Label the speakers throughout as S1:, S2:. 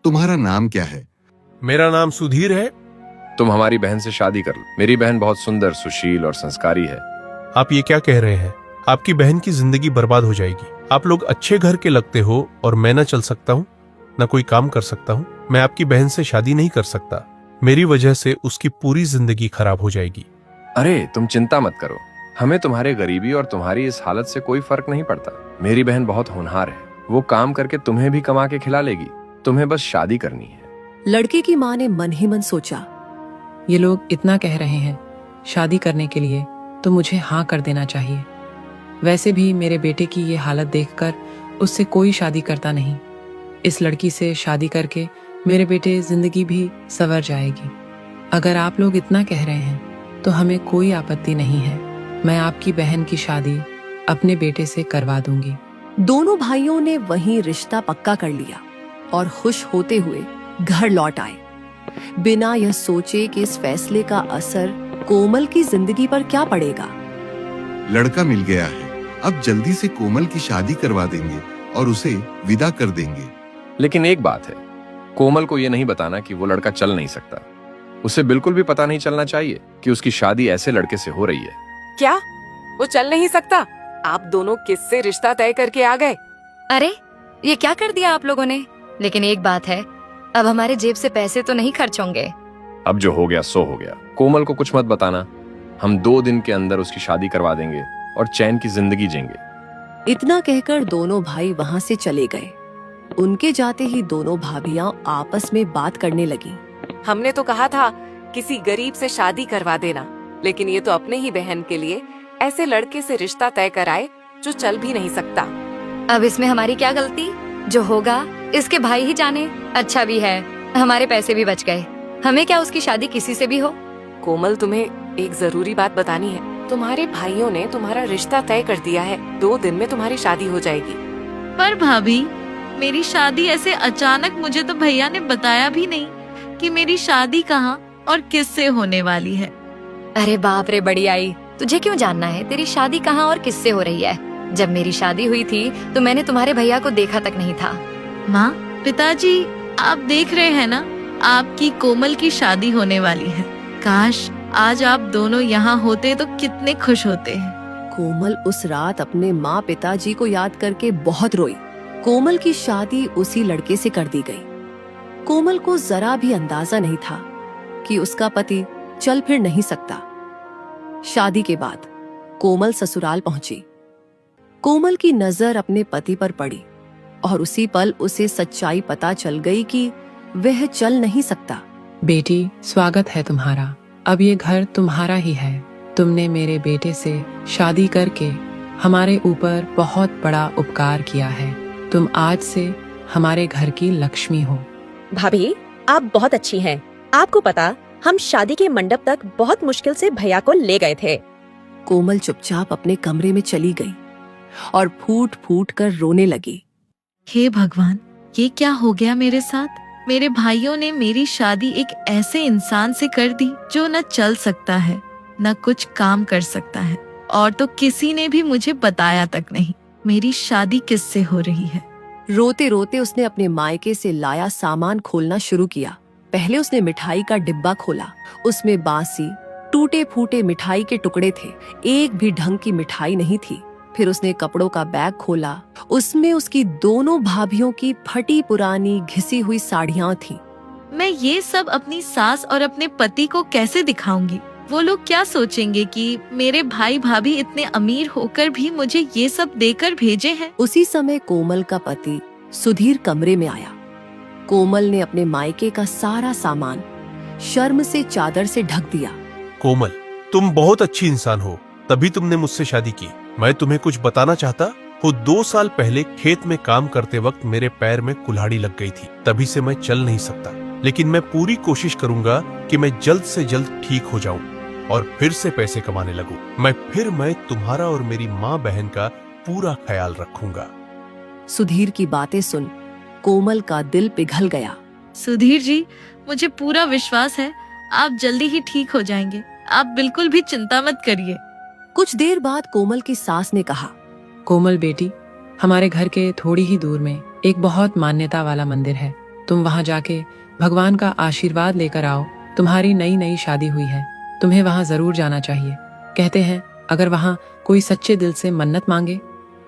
S1: तुम्हारा नाम क्या है?
S2: मेरा नाम सुधीर है।
S3: तुम हमारी बहन से शादी कर लो। मेरी बहन बहुत सुंदर, सुशील और संस्कारी है।
S2: आप ये क्या कह रहे हैं? आपकी बहन की जिंदगी बर्बाद हो जाएगी। आप लोग अच्छे घर के लगते हो और मैं न चल सकता हूँ, न कोई काम कर सकता हूँ। मैं आपकी बहन से शादी नहीं कर सकता। मेरी वजह से उसकी पूरी जिंदगी खराब हो जाएगी।
S3: अरे तुम चिंता मत करो, हमें तुम्हारे गरीबी और तुम्हारी इस हालत से कोई फर्क नहीं पड़ता। मेरी बहन बहुत होनहार है, वो काम करके तुम्हें भी कमा के खिला लेगी। तुम्हें बस शादी करनी है।
S4: लड़के की माँ ने मन ही मन सोचा,
S5: ये लोग इतना कह रहे हैं शादी करने के लिए, तो मुझे हाँ कर देना चाहिए। वैसे भी मेरे बेटे की ये हालत देखकर उससे कोई शादी करता नहीं। इस लड़की से शादी करके मेरे बेटे जिंदगी भी संवर जाएगी। अगर आप लोग इतना कह रहे हैं तो हमें कोई आपत्ति नहीं है। मैं आपकी बहन की शादी अपने बेटे से करवा दूंगी।
S4: दोनों भाइयों ने वहीं रिश्ता पक्का कर लिया और खुश होते हुए घर लौट आए, बिना यह सोचे कि इस फैसले का असर कोमल की जिंदगी पर क्या पड़ेगा।
S1: लड़का मिल गया है, अब जल्दी से कोमल की शादी करवा देंगे और उसे विदा कर देंगे।
S3: लेकिन एक बात है, कोमल को ये नहीं बताना कि वो लड़का चल नहीं सकता। उसे बिल्कुल भी पता नहीं चलना चाहिए कि उसकी शादी ऐसे लड़के से हो रही है।
S6: क्या वो चल नहीं सकता? आप दोनों किससे रिश्ता तय करके आ गए?
S7: अरे ये क्या कर दिया आप लोगों ने? लेकिन एक बात है, अब हमारे जेब से पैसे तो नहीं खर्च होंगे।
S3: अब जो हो गया सो हो गया। कोमल को कुछ मत बताना। हम 2 दिन के अंदर उसकी शादी करवा देंगे और चैन की जिंदगी जिएंगे।
S4: इतना कहकर दोनों भाई वहां से चले गए। उनके जाते ही दोनों भाभियां आपस में बात करने लगी।
S6: हमने तो कहा था किसी गरीब से शादी करवा देना, लेकिन ये तो अपने ही बहन के लिए ऐसे लड़के से रिश्ता तय कराए जो चल भी नहीं सकता।
S7: अब इसमें हमारी क्या गलती? जो होगा इसके भाई ही जाने। अच्छा भी है, हमारे पैसे भी बच गए। हमें क्या उसकी शादी किसी से भी हो।
S6: कोमल, तुम्हें एक जरूरी बात बतानी है। तुम्हारे भाइयों ने तुम्हारा रिश्ता तय कर दिया है। 2 दिन में तुम्हारी शादी हो जाएगी।
S8: पर भाभी, मेरी शादी ऐसे अचानक, मुझे तो भैया ने बताया भी नहीं कि मेरी शादी कहाँ और किससे होने वाली है।
S7: अरे बाप रे बड़ी आई, तुझे क्यों जानना है तेरी शादी कहाँ और किससे हो रही है? जब मेरी शादी हुई थी तो मैंने तुम्हारे भैया को देखा तक नहीं था।
S8: माँ, पिताजी, आप देख रहे हैं ना, आपकी कोमल की शादी होने वाली है। काश आज आप दोनों यहाँ होते तो कितने खुश होते हैं।
S4: कोमल उस रात अपने माँ पिताजी को याद करके बहुत रोई। कोमल की शादी उसी लड़के से कर दी गई। कोमल को जरा भी अंदाजा नहीं था कि उसका पति चल फिर नहीं सकता। शादी के बाद कोमल ससुराल पहुंची। कोमल की नजर अपने पति पर पड़ी और उसी पल उसे सच्चाई पता चल गई कि वह चल नहीं सकता।
S5: बेटी, स्वागत है तुम्हारा। अब ये घर तुम्हारा ही है। तुमने मेरे बेटे से शादी करके हमारे ऊपर बहुत बड़ा उपकार किया है। तुम आज से हमारे घर की लक्ष्मी हो।
S9: भाभी, आप बहुत अच्छी हैं। आपको पता, हम शादी के मंडप तक बहुत मुश्किल से भैया को ले गए थे।
S4: कोमल चुपचाप अपने कमरे में चली गई और फूट फूट कर रोने लगी।
S8: हे भगवान, ये क्या हो गया मेरे साथ? मेरे भाइयों ने मेरी शादी एक ऐसे इंसान से कर दी जो न चल सकता है, न कुछ काम कर सकता है, और तो किसी ने भी मुझे बताया तक नहीं मेरी शादी किससे हो रही है।
S4: रोते रोते उसने अपने मायके से लाया सामान खोलना शुरू किया। पहले उसने मिठाई का डिब्बा खोला। उसमें बासी, टूटे फूटे मिठाई के टुकड़े थे। एक भी ढंग की मिठाई नहीं थी। फिर उसने कपड़ों का बैग खोला। उसमें उसकी दोनों भाभियों की फटी पुरानी घिसी हुई साड़ियां थीं।
S8: मैं ये सब अपनी सास और अपने पति को कैसे दिखाऊंगी? वो लोग क्या सोचेंगे कि मेरे भाई भाभी इतने अमीर होकर भी मुझे ये सब देकर भेजे हैं।
S4: उसी समय कोमल का पति सुधीर कमरे में आया। कोमल ने अपने मायके का सारा सामान शर्म से चादर से ढक दिया।
S2: कोमल, तुम बहुत अच्छी इंसान हो, तभी तुमने मुझसे शादी की। मैं तुम्हें कुछ बताना चाहता हूँ। 2 साल पहले खेत में काम करते वक्त मेरे पैर में कुल्हाड़ी लग गई थी, तभी से मैं चल नहीं सकता। लेकिन मैं पूरी कोशिश करूंगा कि मैं जल्द से जल्द ठीक हो जाऊं और फिर से पैसे कमाने लगूं। मैं तुम्हारा और मेरी माँ बहन का पूरा ख्याल रखूंगा।
S4: सुधीर की बातें सुन कोमल का दिल पिघल गया।
S8: सुधीर जी, मुझे पूरा विश्वास है आप जल्दी ही ठीक हो जाएंगे। आप बिल्कुल भी चिंता मत करिए।
S4: कुछ देर बाद कोमल की सास ने कहा,
S5: कोमल बेटी, हमारे घर के थोड़ी ही दूर में एक बहुत मान्यता वाला मंदिर है। तुम वहां जाके भगवान का आशीर्वाद लेकर आओ। तुम्हारी नई नई शादी हुई है, तुम्हें वहां जरूर जाना चाहिए। कहते हैं अगर वहां कोई सच्चे दिल से मन्नत मांगे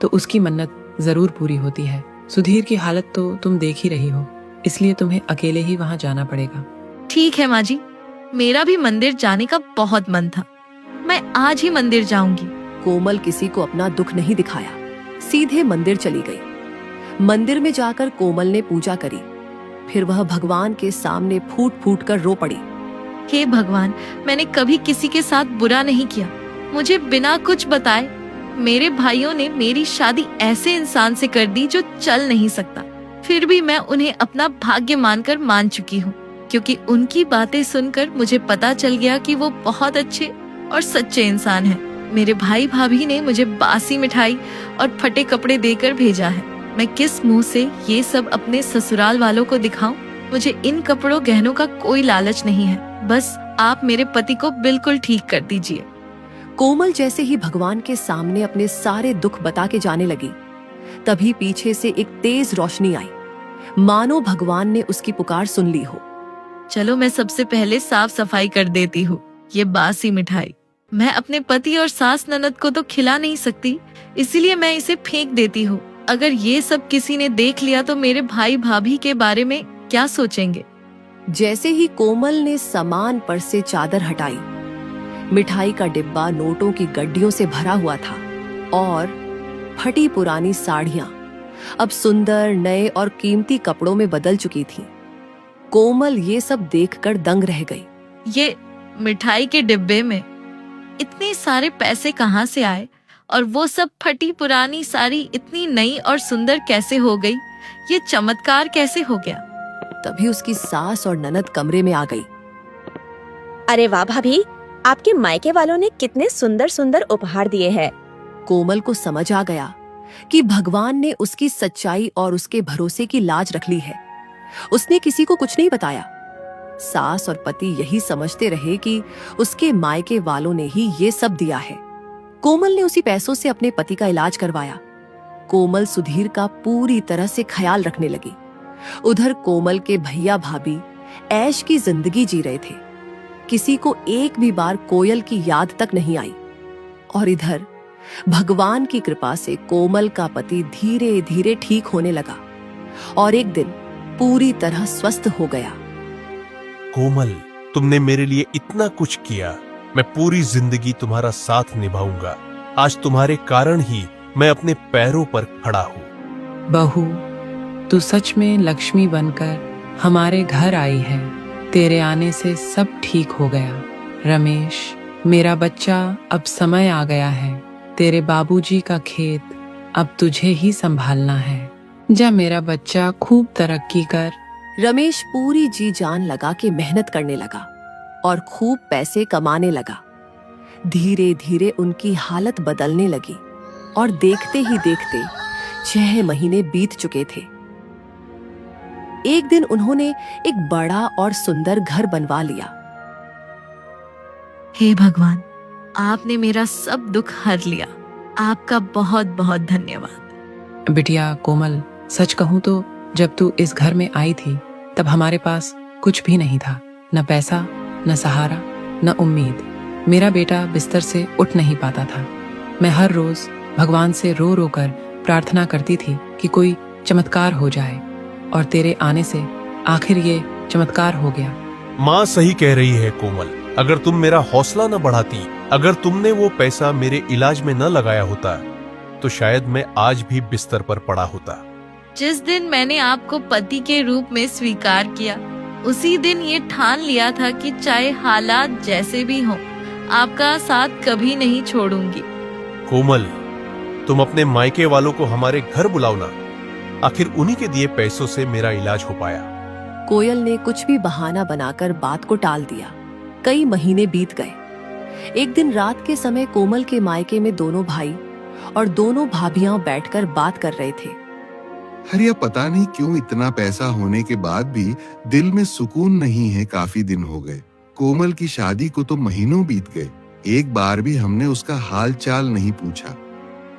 S5: तो उसकी मन्नत जरूर पूरी होती है। सुधीर की हालत तो तुम देख ही रही हो, इसलिए तुम्हें अकेले ही वहां जाना पड़ेगा।
S8: ठीक है माँ जी, मेरा भी मंदिर जाने का बहुत मन था, मैं आज ही मंदिर जाऊंगी।
S4: कोमल किसी को अपना दुख नहीं दिखाया, सीधे मंदिर चली गई। मंदिर में जाकर कोमल ने पूजा करी, फिर वह भगवान के सामने फूट फूट कर रो पड़ी।
S8: हे भगवान, मैंने कभी किसी के साथ बुरा नहीं किया। मुझे बिना कुछ बताए मेरे भाइयों ने मेरी शादी ऐसे इंसान से कर दी जो चल नहीं सकता। फिर भी मैं उन्हें अपना भाग्य मानकर मान चुकी हूँ, क्योंकि उनकी बातें सुनकर मुझे पता चल गया कि वो बहुत अच्छे और सच्चे इंसान हैं। मेरे भाई भाभी ने मुझे बासी मिठाई और फटे कपड़े देकर भेजा है। मैं किस मुंह से ये सब अपने ससुराल वालों को दिखाऊं? मुझे इन कपड़ों गहनों का कोई लालच नहीं है, बस आप मेरे पति को बिल्कुल ठीक कर दीजिए।
S4: कोमल जैसे ही भगवान के सामने अपने सारे दुख बता के जाने लगी, तभी पीछे से एक तेज रोशनी आई, मानो भगवान ने उसकी पुकार सुन ली हो।
S8: चलो मैं सबसे पहले साफ सफाई कर देती हूँ। ये बासी मिठाई मैं अपने पति और सास ननद को तो खिला नहीं सकती, इसीलिए मैं इसे फेंक देती हूँ। अगर ये सब किसी ने देख लिया तो मेरे भाई भाभी के बारे में क्या सोचेंगे?
S4: जैसे ही कोमल ने सामान पर से चादर हटाई, मिठाई का डिब्बा नोटों की गड्डियों से भरा हुआ था और फटी पुरानी साड़ियां अब सुंदर नए और कीमती कपड़ों में बदल चुकी थीं। कोमल ये सब देखकर दंग रह गई।
S8: ये मिठाई के डिब्बे में इतने सारे पैसे कहाँ से आए, और वो सब फटी पुरानी साड़ी इतनी नई और सुंदर कैसे हो गई? ये चमत्कार कैसे हो गया?
S4: तभी उसकी सास और ननद कमरे में आ गई।
S9: अरे वाह भाभी, आपके मायके वालों ने कितने सुंदर सुंदर उपहार दिए हैं।
S4: कोमल को समझ आ गया कि भगवान ने उसकी सच्चाई और उसके भरोसे की लाज रख ली है। उसने किसी को कुछ नहीं बताया। सास और पति यही समझते रहे कि उसके मायके वालों ने ही ये सब दिया है। कोमल ने उसी पैसों से अपने पति का इलाज करवाया। कोमल सुधीर का पूरी तरह से ख्याल रखने लगी। उधर कोमल के भैया भाभी ऐश की जिंदगी जी रहे थे। किसी को एक भी बार कोयल की याद तक नहीं आई। और इधर भगवान की कृपा से कोमल का पति धीरे धीरे ठीक होने लगा और एक दिन पूरी तरह स्वस्थ हो गया।
S2: कोमल, तुमने मेरे लिए इतना कुछ किया, मैं पूरी जिंदगी तुम्हारा साथ निभाऊंगा। आज तुम्हारे कारण ही मैं अपने पैरों पर खड़ा हूँ।
S5: बहू, तू सच में लक्ष्मी बनकर हमारे घर आई है। तेरे आने से सब ठीक हो गया। रमेश, मेरा बच्चा, अब समय आ गया है। तेरे बाबूजी का खेत अब तुझे ही संभालना है। जा मेरा बच्चा, खूब तरक्की कर।
S4: रमेश पूरी जी जान लगा के मेहनत करने लगा और खूब पैसे कमाने लगा। धीरे धीरे उनकी हालत बदलने लगी और देखते ही देखते 6 महीने बीत चुके थे। एक दिन उन्होंने एक बड़ा और सुंदर घर बनवा लिया।
S8: हे भगवान, आपने मेरा सब दुख हर लिया। आपका बहुत बहुत धन्यवाद।
S5: बिटिया कोमल, सच कहूँ तो जब तू इस घर में आई थी तब हमारे पास कुछ भी नहीं था, न पैसा, न सहारा, न उम्मीद। मेरा बेटा बिस्तर से उठ नहीं पाता था। मैं हर रोज भगवान से रो रो कर प्रार्थना करती थी कि कोई चमत्कार हो जाए, और तेरे आने से आखिर ये चमत्कार हो गया।
S2: माँ सही कह रही है कोमल। अगर तुम मेरा हौसला न बढ़ाती, अगर तुमने वो पैसा मेरे इलाज में न लगाया होता, तो शायद मैं आज भी बिस्तर पर पड़ा होता।
S8: जिस दिन मैंने आपको पति के रूप में स्वीकार किया, उसी दिन ये ठान लिया था कि चाहे हालात जैसे भी हों, आपका साथ कभी नहीं छोड़ूंगी।
S2: कोमल, तुम अपने मायके वालों को हमारे घर बुलाओ ना। आखिर उन्हीं के दिए पैसों से मेरा इलाज हो पाया।
S4: कोयल ने कुछ भी बहाना बनाकर बात को टाल दिया। कई महीने बीत गए। एक दिन रात के समय कोमल के मायके में दोनों भाई और दोनों भाभियां बैठकर बात कर रहे थे।
S1: हरिया, पता नहीं क्यों इतना पैसा होने के बाद भी दिल में सुकून नहीं है। काफी दिन हो गए। कोमल की शादी को तो महीनों बीत गए, एक बार भी हमने उसका हाल चाल नहीं पूछा।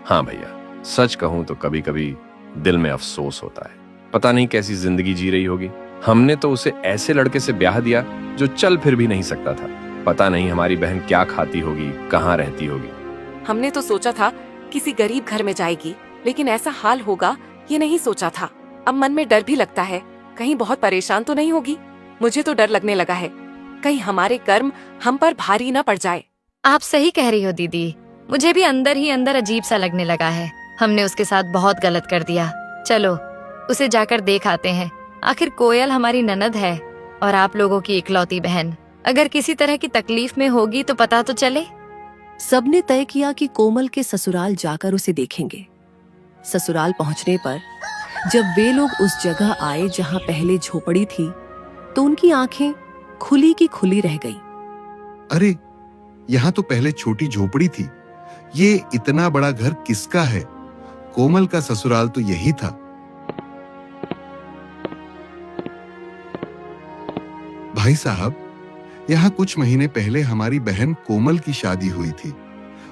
S3: हाँ भैया, सच कहूँ तो कभी कभी दिल में अफसोस होता है। पता नहीं कैसी जिंदगी जी रही होगी। हमने तो उसे ऐसे लड़के से ब्याह दिया जो चल फिर भी नहीं सकता था। पता नहीं हमारी बहन क्या खाती होगी, कहाँ रहती होगी।
S6: हमने तो सोचा था किसी गरीब घर में जाएगी, लेकिन ऐसा हाल होगा ये नहीं सोचा था। अब मन में डर भी लगता है, कहीं बहुत परेशान तो नहीं होगी। मुझे तो डर लगने लगा है, कहीं हमारे कर्म हम पर भारी न पड़ जाए।
S7: आप सही कह रही हो दीदी, मुझे भी अंदर ही अंदर अजीब सा लगने लगा है। हमने उसके साथ बहुत गलत कर दिया। चलो उसे जाकर देख आते हैं। आखिर कोयल हमारी ननद है और आप लोगों की इकलौती बहन। अगर किसी तरह की तकलीफ में होगी तो पता तो चले।
S4: सबने तय किया कि कोमल के ससुराल जाकर उसे देखेंगे। ससुराल पहुंचने पर जब वे लोग उस जगह आए जहां पहले झोपड़ी थी, तो उनकी आंखें खुली की खुली रह गई।
S1: अरे, यहाँ तो पहले छोटी झोपड़ी थी। ये इतना बड़ा घर किसका है? कोमल का ससुराल तो यही था। भाई साहब, यहाँ कुछ महीने पहले हमारी बहन कोमल की शादी हुई थी।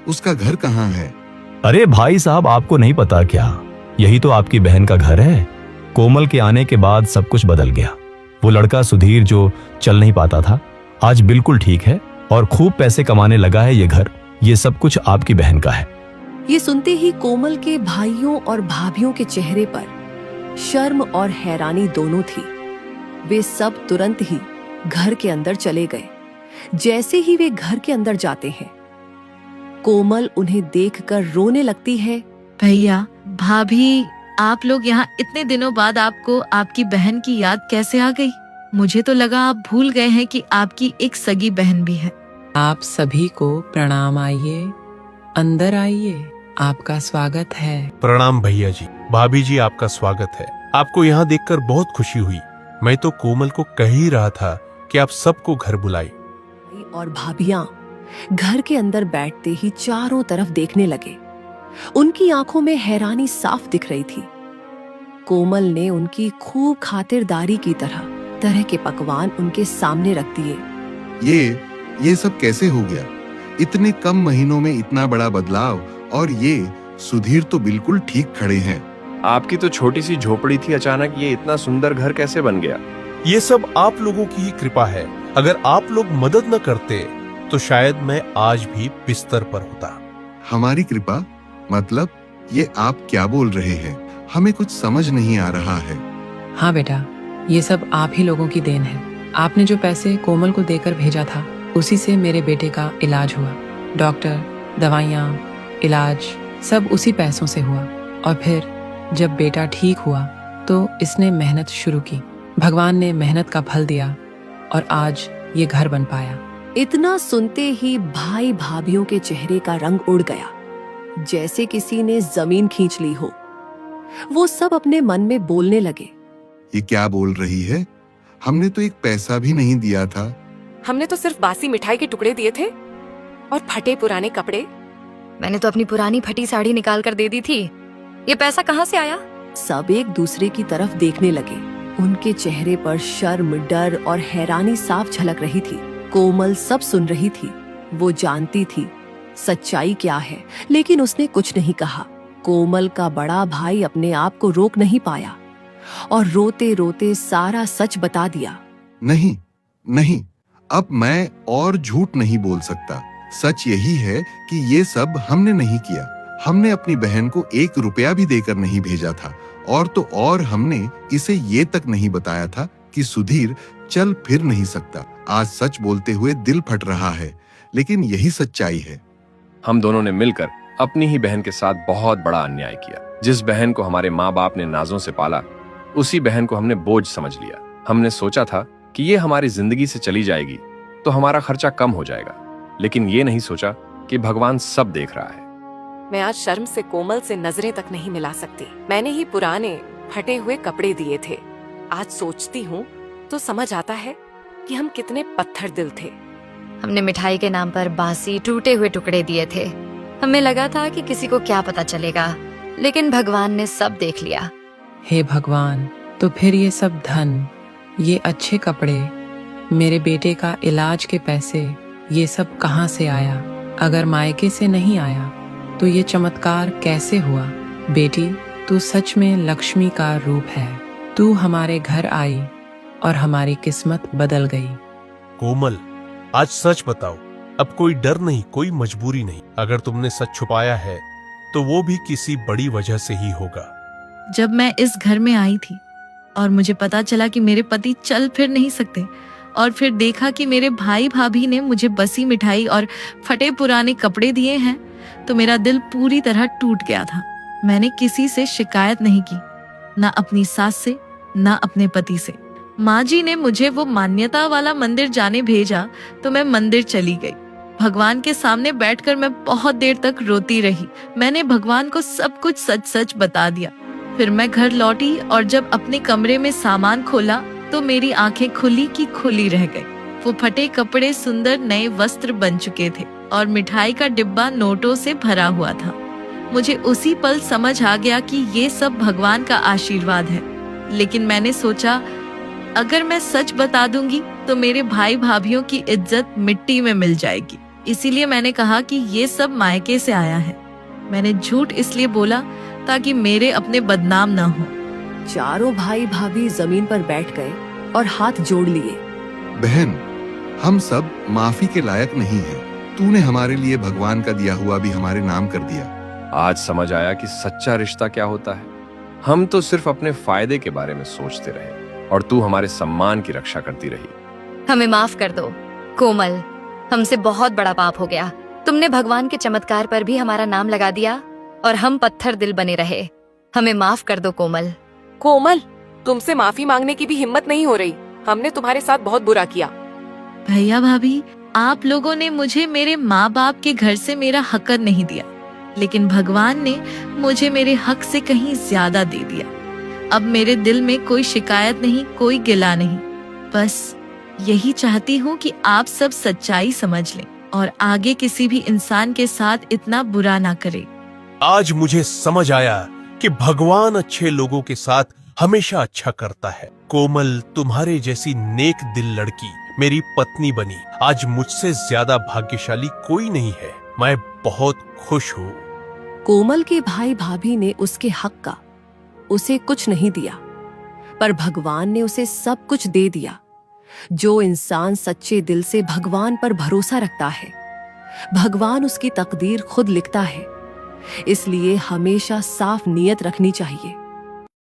S1: उसका घर कहाँ है?
S10: अरे भाई साहब, आपको नहीं पता क्या? यही तो आपकी बहन का घर है। कोमल के आने के बाद सब कुछ बदल गया। वो लड़का सुधीर जो चल नहीं पाता था, आज बिल्कुल ठीक है और खूब पैसे कमाने लगा है। ये घर, ये सब कुछ आपकी बहन का है।
S4: ये सुनते ही कोमल के भाइयों और भाभियों के चेहरे पर शर्म और हैरानी दोनों थी। वे सब तुरंत ही घर के अंदर चले गए। जैसे ही वे घर के अंदर जाते हैं, कोमल उन्हें देखकर रोने लगती है।
S8: भैया, भाभी, आप लोग यहाँ इतने दिनों बाद आपको आपकी बहन की याद कैसे आ गई? मुझे तो लगा आप भूल गए हैं कि आपकी एक सगी बहन भी है।
S5: आप सभी को प्रणाम। आइए, अंदर आइए, आपका स्वागत है।
S2: प्रणाम भैया जी, भाभी जी, आपका स्वागत है। आपको यहाँ देखकर बहुत खुशी हुई। मैं तो कोमल को कह ही रहा था कि आप सबको घर बुलाए।
S4: और भाभियां घर के अंदर बैठते ही चारों तरफ देखने लगे। उनकी आंखों में हैरानी साफ दिख रही थी। कोमल ने उनकी खूब खातिरदारी की तरह तरह के पकवान उनके सामने रख दिए।
S1: ये सब कैसे हो गया? इतने कम महीनों में इतना बड़ा बदलाव, और ये सुधीर तो बिल्कुल ठीक खड़े हैं।
S3: आपकी तो छोटी सी झोपड़ी थी, अचानक ये इतना सुंदर घर कैसे बन गया?
S2: ये सब आप लोगों की ही कृपा है। अगर आप लोग मदद न करते तो शायद मैं आज भी बिस्तर पर होता।
S1: हमारी कृपा? मतलब ये आप क्या बोल रहे हैं? हमें कुछ समझ नहीं आ रहा है।
S5: हाँ बेटा, ये सब आप ही लोगों की देन है। आपने जो पैसे कोमल को देकर भेजा था, उसी से मेरे बेटे का इलाज हुआ। डॉक्टर, दवाइयाँ, इलाज सब उसी पैसों से हुआ। और फिर जब बेटा ठीक हुआ तो इसने मेहनत शुरू की। भगवान ने मेहनत का फल दिया और आज ये घर बन पाया।
S4: इतना सुनते ही भाई भाभियों के चेहरे का रंग उड़ गया, जैसे किसी ने जमीन खींच ली हो। वो सब अपने मन में बोलने लगे,
S1: ये क्या बोल रही है? हमने तो एक पैसा भी नहीं दिया था।
S6: हमने तो सिर्फ बासी मिठाई के टुकड़े दिए थे और फटे पुराने कपड़े।
S7: मैंने तो अपनी पुरानी फटी साड़ी निकाल कर दे दी थी। ये पैसा कहाँ से आया?
S4: सब एक दूसरे की तरफ देखने लगे। उनके चेहरे पर शर्म, डर और हैरानी साफ झलक रही थी। कोमल सब सुन रही थी। वो जानती थी सच्चाई क्या है, लेकिन उसने कुछ नहीं कहा। कोमल का बड़ा भाई अपने आप को रोक नहीं पाया और रोते रोते सारा सच बता दिया।
S1: नहीं नहीं, अब मैं और झूठ नहीं बोल सकता। सच यही है कि ये सब हमने नहीं किया। हमने अपनी बहन को 1 रुपया भी देकर नहीं भेजा था, और तो और हमने इसे ये तक नहीं बताया था कि सुधीर चल फिर नहीं सकता। आज सच बोलते हुए दिल फट रहा है, लेकिन यही सच्चाई है।
S3: हम दोनों ने मिलकर अपनी ही बहन के साथ बहुत बड़ा अन्याय किया। जिस बहन को हमारे माँ बाप ने नाजों से पाला, उसी बहन को हमने बोझ समझ लिया। हमने सोचा था कि ये हमारी जिंदगी से चली जाएगी तो हमारा खर्चा कम हो जाएगा, लेकिन ये नहीं सोचा कि भगवान सब देख रहा है।
S6: मैं आज शर्म से कोमल से नजरें तक नहीं मिला सकती। मैंने ही पुराने फटे हुए कपड़े दिए थे। आज सोचती हूँ तो समझ आता है कि हम कितने पत्थर दिल थे।
S7: हमने मिठाई के नाम पर बासी टूटे हुए टुकड़े दिए थे। हमें लगा था कि किसी को क्या पता चलेगा, लेकिन भगवान ने सब देख लिया।
S5: हे भगवान, तो फिर ये सब धन, ये अच्छे कपड़े, मेरे बेटे का इलाज के पैसे, ये सब कहाँ से आया? अगर मायके से नहीं आया तो ये चमत्कार कैसे हुआ? बेटी, तू सच में लक्ष्मी का रूप है। तू हमारे घर आई और हमारी किस्मत बदल गई।
S2: कोमल, आज सच बताओ, अब कोई डर नहीं, कोई मजबूरी नहीं। अगर तुमने सच छुपाया है तो वो भी किसी बड़ी वजह से ही होगा।
S8: जब मैं इस घर में आई थी और मुझे पता चला कि मेरे पति चल फिर नहीं सकते, और फिर देखा कि मेरे भाई भाभी ने मुझे बसी मिठाई और फटे पुराने कपड़े दिए हैं, तो मेरा दिल पूरी तरह टूट गया था। मैंने किसी से शिकायत नहीं की, ना अपनी सास से, ना अपने पति से। माँ जी ने मुझे वो मान्यता वाला मंदिर जाने भेजा तो मैं मंदिर चली गई। भगवान के सामने बैठकर मैं बहुत देर तक रोती रही। मैंने भगवान को सब कुछ सच सच बता दिया। फिर मैं घर लौटी और जब अपने कमरे में सामान खोला तो मेरी आंखें खुली की खुली रह गई। वो फटे कपड़े सुंदर नए वस्त्र बन चुके थे और मिठाई का डिब्बा नोटों से भरा हुआ था। मुझे उसी पल समझ आ गया कि ये सब भगवान का आशीर्वाद है। लेकिन मैंने सोचा, अगर मैं सच बता दूंगी तो मेरे भाई भाभीओं की इज्जत मिट्टी में मिल जाएगी। इसीलिए मैंने कहा कि ये सब मायके से आया है। मैंने झूठ इसलिए बोला ताकि मेरे अपने बदनाम ना हो।
S4: चारों भाई भाभी जमीन पर बैठ गए और हाथ जोड़ लिए।
S1: बहन, हम सब माफी के लायक नहीं हैं। तूने हमारे लिए भगवान का दिया हुआ भी हमारे नाम कर दिया।
S3: आज समझ आया कि सच्चा रिश्ता क्या होता है। हम तो सिर्फ अपने फायदे के बारे में सोचते रहे और तू हमारे सम्मान की रक्षा करती रही।
S7: हमें माफ कर दो कोमल, हमसे बहुत बड़ा पाप हो गया। तुमने भगवान के चमत्कार पर भी हमारा नाम लगा दिया और हम पत्थर दिल बने रहे। हमें माफ कर दो कोमल।
S6: कोमल, तुमसे माफी मांगने की भी हिम्मत नहीं हो रही। हमने तुम्हारे साथ बहुत बुरा किया।
S8: भैया भाभी, आप लोगों ने मुझे मेरे माँ बाप के घर से मेरा हक नहीं दिया, लेकिन भगवान ने मुझे मेरे हक से कहीं ज्यादा दे दिया। अब मेरे दिल में कोई शिकायत नहीं, कोई गिला नहीं। बस यही चाहती हूँ कि आप सब सच्चाई समझ लें और आगे किसी भी इंसान के साथ इतना बुरा ना करें।
S2: आज मुझे समझ आया कि भगवान अच्छे लोगों के साथ हमेशा अच्छा करता है। कोमल, तुम्हारे जैसी नेक दिल लड़की मेरी पत्नी बनी। आज मुझसे ज्यादा भाग्यशाली कोई नहीं है। मैं बहुत खुश हूँ।
S4: कोमल के भाई भाभी ने उसके हक का उसे कुछ नहीं दिया, पर भगवान ने उसे सब कुछ दे दिया। जो इंसान सच्चे दिल से भगवान पर भरोसा रखता है, भगवान उसकी तकदीर खुद लिखता है। इसलिए हमेशा साफ नीयत रखनी चाहिए।